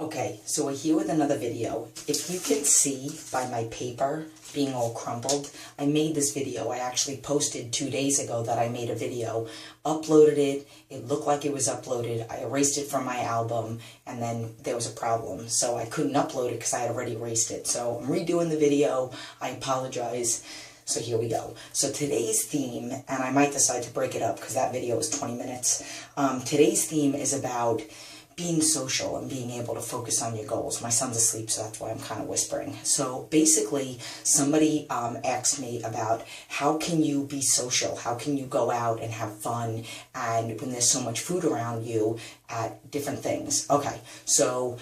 Okay, so we're here with another video. If you can see by my paper being all crumpled, I made this video. I actually posted 2 days ago that I made a video, uploaded it, it looked like it was uploaded, I erased it from my album, and then there was a problem. So I couldn't upload it because I had already erased it. So I'm redoing the video, I apologize. So here we go. So today's theme, and I might decide to break it up because that video was 20 minutes. Today's theme is about being social and being able to focus on your goals. My son's asleep, so that's why I'm kind of whispering. So basically, somebody asked me about how can you be social? How can you go out and have fun and when there's so much food around you at different things? Okay, so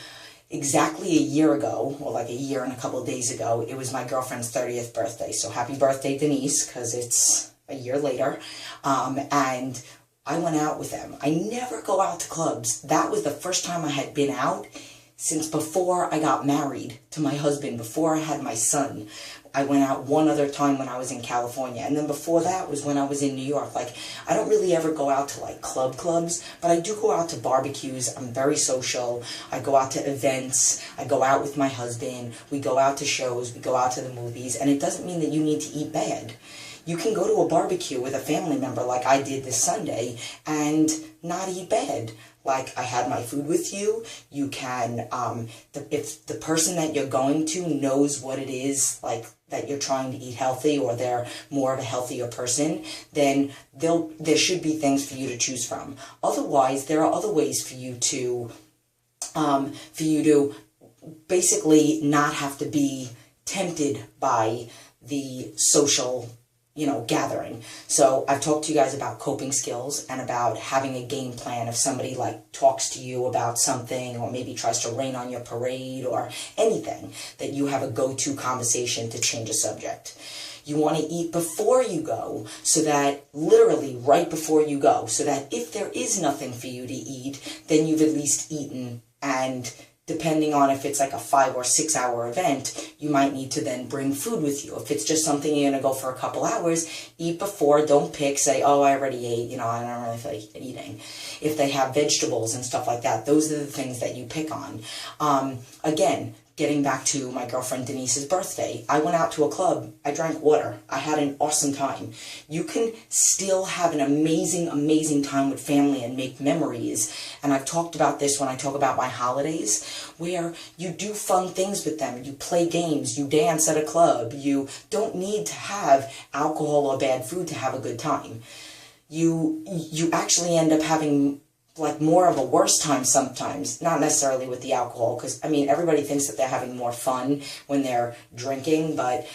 exactly a year ago, or like a year and a couple of days ago, it was my girlfriend's 30th birthday. So happy birthday, Denise, because it's a year later. And I went out with them. I never go out to clubs. That was the first time I had been out since before I got married to my husband, before I had my son. I went out one other time when I was in California, and then before that was when I was in New York. Like, I don't really ever go out to like clubs, but I do go out to barbecues. I'm very social. I go out to events. I go out with my husband. We go out to shows. We go out to the movies, and it doesn't mean that you need to eat bad. You can go to a barbecue with a family member like I did this Sunday and not eat bad. Like, I had my food with you. You can, if the person that you're going to knows what it is, like, that you're trying to eat healthy, or they're more of a healthier person, then there should be things for you to choose from. Otherwise, there are other ways for you to basically not have to be tempted by the social gathering. So I've talked to you guys about coping skills and about having a game plan if somebody like talks to you about something, or maybe tries to rain on your parade or anything, that you have a go-to conversation to change a subject. You want to eat before you go, so that literally right before you go, so that if there is nothing for you to eat, then you've at least eaten. And depending on if it's like a 5 or 6 hour event, you might need to then bring food with you. If it's just something you're going to go for a couple hours, eat before, don't pick, say, oh, I already ate, I don't really feel like eating. If they have vegetables and stuff like that, those are the things that you pick on. Again, getting back to my girlfriend Denise's birthday, I went out to a club, I drank water, I had an awesome time. You can still have an amazing, amazing time with family and make memories. And I've talked about this when I talk about my holidays, where you do fun things with them, you play games, you dance at a club, you don't need to have alcohol or bad food to have a good time. You actually end up having like more of a worse time sometimes, not necessarily with the alcohol, because everybody thinks that they're having more fun when they're drinking, but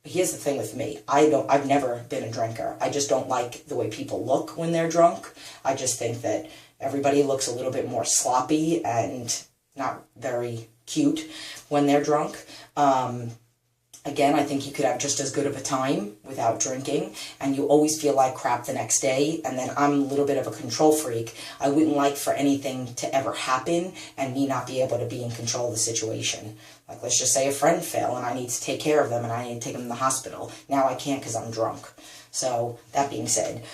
here's the thing with me. I've never been a drinker. I just don't like the way people look when they're drunk. I just think that everybody looks a little bit more sloppy and not very cute when they're drunk. Again, I think you could have just as good of a time without drinking, and you always feel like crap the next day. And then I'm a little bit of a control freak. I wouldn't like for anything to ever happen and me not be able to be in control of the situation. Like, let's just say a friend fell and I need to take care of them and I need to take them to the hospital. Now I can't because I'm drunk. So that being said,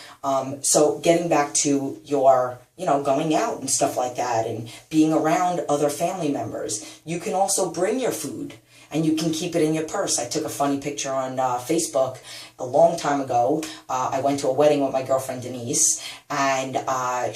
so getting back to your, going out and stuff like that and being around other family members, you can also bring your food. And you can keep it in your purse. I took a funny picture on Facebook a long time ago. I went to a wedding with my girlfriend Denise, and I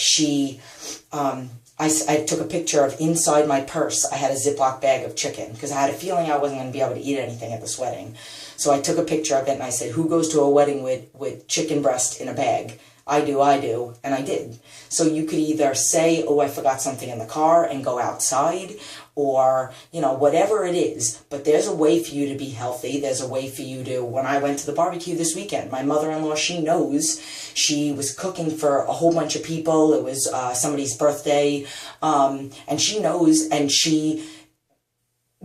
took a picture of inside my purse. I had a Ziploc bag of chicken because I had a feeling I wasn't going to be able to eat anything at this wedding. So I took a picture of it and I said, who goes to a wedding with chicken breast in a bag? I do, and I did. So you could either say, oh, I forgot something in the car and go outside, or, whatever it is. But there's a way for you to be healthy. There's a way for you to, when I went to the barbecue this weekend, my mother-in-law, she knows, she was cooking for a whole bunch of people. It was somebody's birthday, and she knows, and she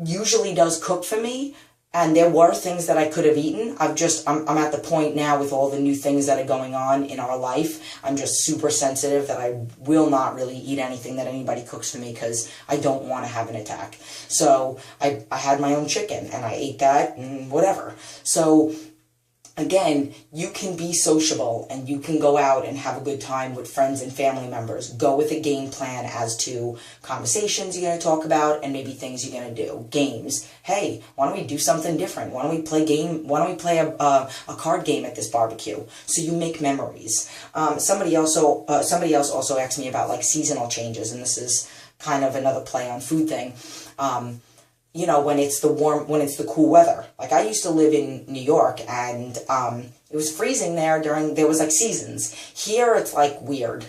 usually does cook for me. And there were things that I could have eaten. I'm at the point now with all the new things that are going on in our life. I'm just super sensitive that I will not really eat anything that anybody cooks for me because I don't want to have an attack. So I had my own chicken and I ate that and whatever. So again, you can be sociable and you can go out and have a good time with friends and family members. Go with a game plan as to conversations you're going to talk about and maybe things you're going to do. Games. Hey, why don't we do something different? Why don't we play a card game at this barbecue? So you make memories. Somebody else also asked me about like seasonal changes, and this is kind of another play on food thing. You know, when it's the cool weather. Like I used to live in New York, and it was freezing there was like seasons. Here it's like weird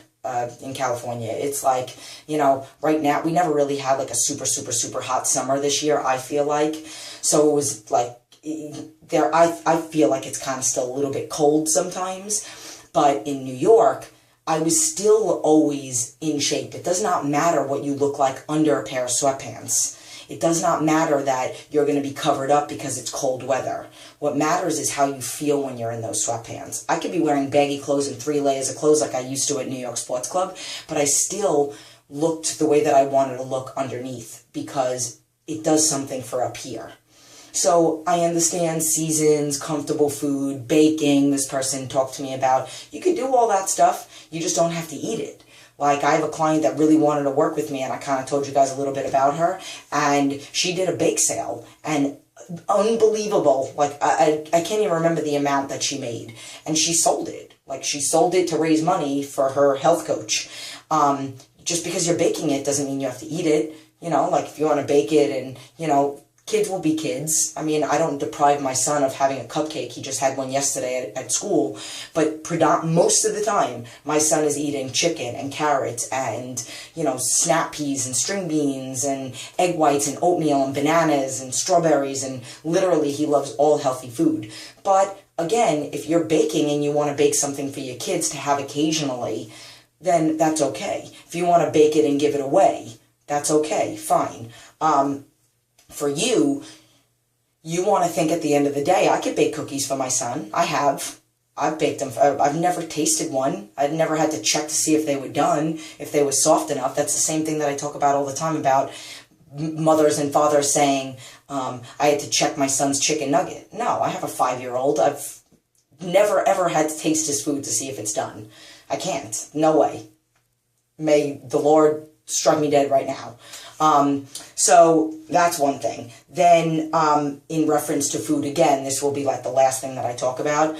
in California. It's like, you know, right now we never really had like a super, super, super hot summer this year, I feel like. So it was like I feel like it's kind of still a little bit cold sometimes. But in New York, I was still always in shape. It does not matter what you look like under a pair of sweatpants. It does not matter that you're going to be covered up because it's cold weather. What matters is how you feel when you're in those sweatpants. I could be wearing baggy clothes and 3 layers of clothes like I used to at New York Sports Club, but I still looked the way that I wanted to look underneath because it does something for up here. So I understand seasons, comfortable food, baking, this person talked to me about. You could do all that stuff, you just don't have to eat it. Like, I have a client that really wanted to work with me, and I kind of told you guys a little bit about her, and she did a bake sale, and unbelievable, like, I can't even remember the amount that she made, and she sold it. Like, she sold it to raise money for her health coach. Just because you're baking it doesn't mean you have to eat it, you know, like, if you want to bake it and, you know, kids will be kids. I mean, I don't deprive my son of having a cupcake. He just had one yesterday at school. But most of the time, my son is eating chicken and carrots and, you know, snap peas and string beans and egg whites and oatmeal and bananas and strawberries. And literally, he loves all healthy food. But again, if you're baking and you want to bake something for your kids to have occasionally, then that's okay. If you want to bake it and give it away, that's okay, fine. For you want to think at the end of the day, I could bake cookies for my son. I've baked them. I've never tasted one. I've never had to check to see if they were done, if they were soft enough. That's the same thing that I talk about all the time about mothers and fathers saying, I had to check my son's chicken nugget. No, I have a 5-year-old. I've never ever had to taste his food to see if it's done. I can't. No way. May the Lord struck me dead right now. So that's one thing. Then, in reference to food, again, this will be like the last thing that I talk about,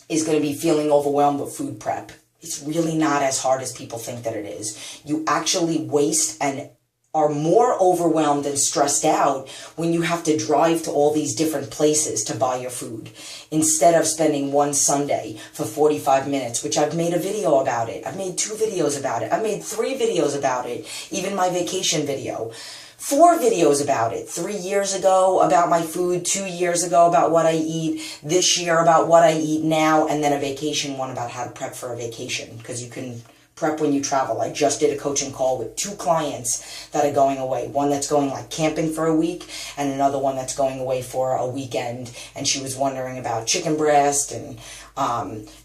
is going to be feeling overwhelmed with food prep. It's really not as hard as people think that it is. You actually waste and are more overwhelmed and stressed out when you have to drive to all these different places to buy your food. Instead of spending one Sunday for 45 minutes, which I've made a video about it. I've made 2 videos about it. I've made 3 videos about it. Even my vacation video. 4 videos about it. 3 years ago about my food, 2 years ago about what I eat, this year about what I eat now, and then a vacation one about how to prep for a vacation, because you can prep when you travel. I just did a coaching call with 2 clients that are going away. One that's going like camping for a week, and another one that's going away for a weekend. And she was wondering about chicken breast and,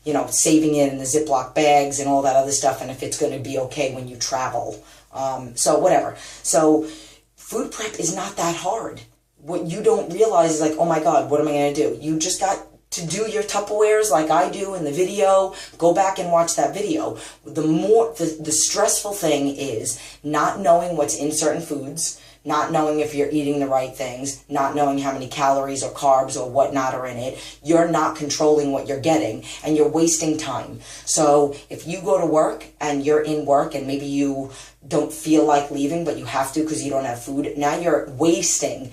you know, saving it in the Ziploc bags and all that other stuff, and if it's going to be okay when you travel. So whatever. So food prep is not that hard. What you don't realize is like, oh my God, what am I going to do? You just got to do your Tupperwares like I do in the video. Go back and watch that video. The stressful thing is not knowing what's in certain foods, not knowing if you're eating the right things, not knowing how many calories or carbs or whatnot are in it. You're not controlling what you're getting, and you're wasting time. So if you go to work and you're in work and maybe you don't feel like leaving, but you have to because you don't have food, now you're wasting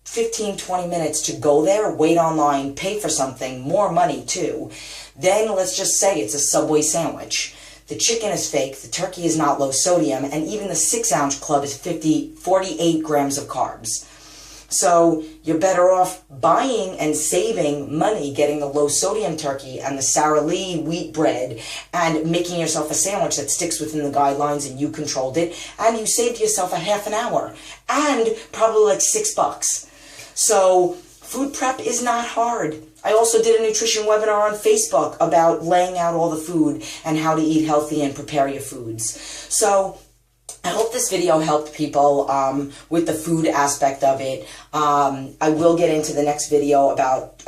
15, 20 minutes to go there, wait online, pay for something, more money too. Then let's just say it's a Subway sandwich. The chicken is fake, the turkey is not low sodium, and even the 6-ounce club is 48 grams of carbs. So you're better off buying and saving money, getting the low sodium turkey and the Sara Lee wheat bread and making yourself a sandwich that sticks within the guidelines and you controlled it, and you saved yourself a half an hour and probably like $6. So food prep is not hard. I also did a nutrition webinar on Facebook about laying out all the food and how to eat healthy and prepare your foods. So I hope this video helped people with the food aspect of it. I will get into the next video about,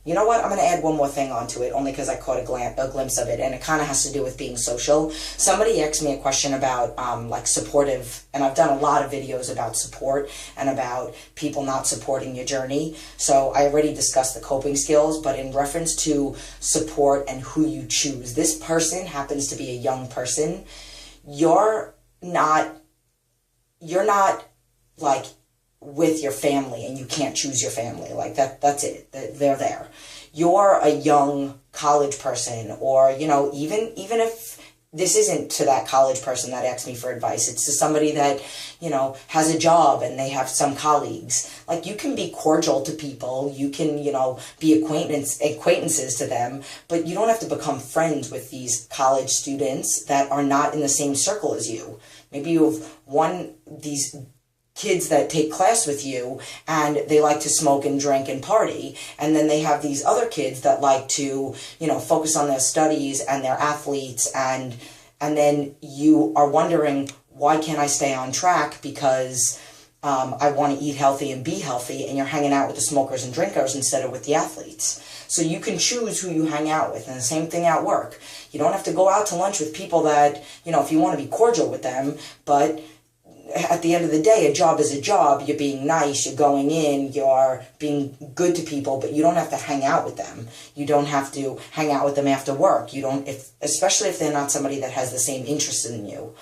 you know what, I'm going to add one more thing onto it, only because I caught a glimpse of it, and it kind of has to do with being social. Somebody asked me a question about, like, supportive, and I've done a lot of videos about support and about people not supporting your journey. So I already discussed the coping skills, but in reference to support and who you choose, this person happens to be a young person. You're not like with your family and you can't choose your family. Like that's it. They're there. You're a young college person, or, you know, even if this isn't to that college person that asked me for advice, it's to somebody that, you know, has a job and they have some colleagues. Like, you can be cordial to people, you can, you know, be acquaintances to them, but you don't have to become friends with these college students that are not in the same circle as you. Maybe you have these kids that take class with you and they like to smoke and drink and party, and then they have these other kids that like to, you know, focus on their studies and their athletes, and then you are wondering, why can't I stay on track because I want to eat healthy and be healthy, and you're hanging out with the smokers and drinkers instead of with the athletes. So you can choose who you hang out with, and the same thing at work. You don't have to go out to lunch with people that, you know, if you want to be cordial with them, but at the end of the day, a job is a job. You're being nice, you're going in, you're being good to people, but you don't have to hang out with them. You don't have to hang out with them after work. You don't, especially if they're not somebody that has the same interest in you.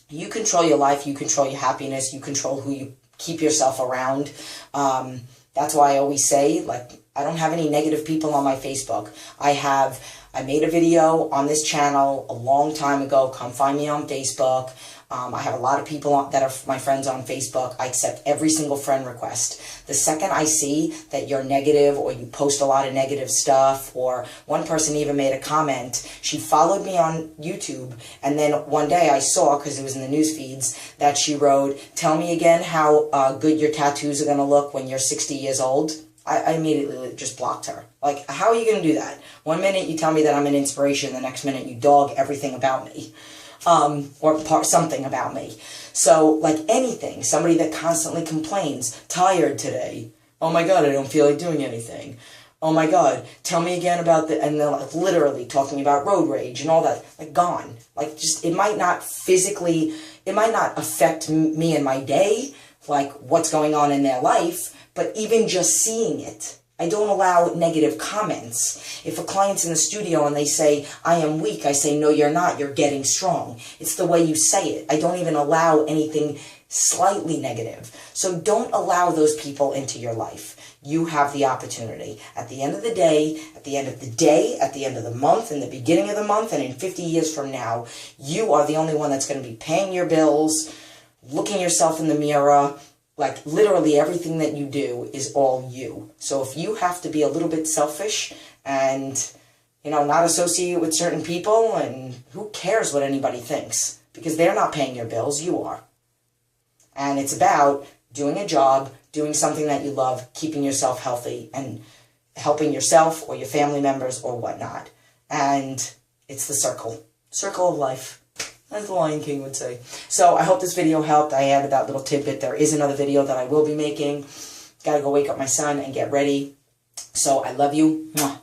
You control your life, you control your happiness, you control who you keep yourself around. That's why I always say, like, I don't have any negative people on my Facebook. I made a video on this channel a long time ago. Come find me on Facebook. I have a lot of people that are my friends on Facebook. I accept every single friend request. The second I see that you're negative, or you post a lot of negative stuff, or one person even made a comment, she followed me on YouTube, and then one day I saw, because it was in the news feeds, that she wrote, "Tell me again how good your tattoos are going to look when you're 60 years old." I immediately just blocked her. Like, how are you going to do that? One minute you tell me that I'm an inspiration, the next minute you dog everything about me. Or something about me. So, like anything, somebody that constantly complains, tired today. Oh my God, I don't feel like doing anything. Oh my God, tell me again about and they're like literally talking about road rage and all that. Like, gone. Like, just, it might not affect me in my day, like what's going on in their life, but even just seeing it. I don't allow negative comments. If a client's in the studio and they say, "I am weak," I say, "No, you're not. You're getting strong." It's the way you say it. I don't even allow anything slightly negative. So don't allow those people into your life. You have the opportunity. At the end of the day, at the end of the day, at the end of the month, in the beginning of the month, and in 50 years from now, you are the only one that's going to be paying your bills, looking yourself in the mirror. Like, literally everything that you do is all you. So if you have to be a little bit selfish and, you know, not associate with certain people, and who cares what anybody thinks? Because they're not paying your bills, you are. And it's about doing a job, doing something that you love, keeping yourself healthy, and helping yourself or your family members or whatnot. And it's the circle of life. As the Lion King would say. So I hope this video helped. I added that little tidbit. There is another video that I will be making. Gotta go wake up my son and get ready. So I love you. Mwah.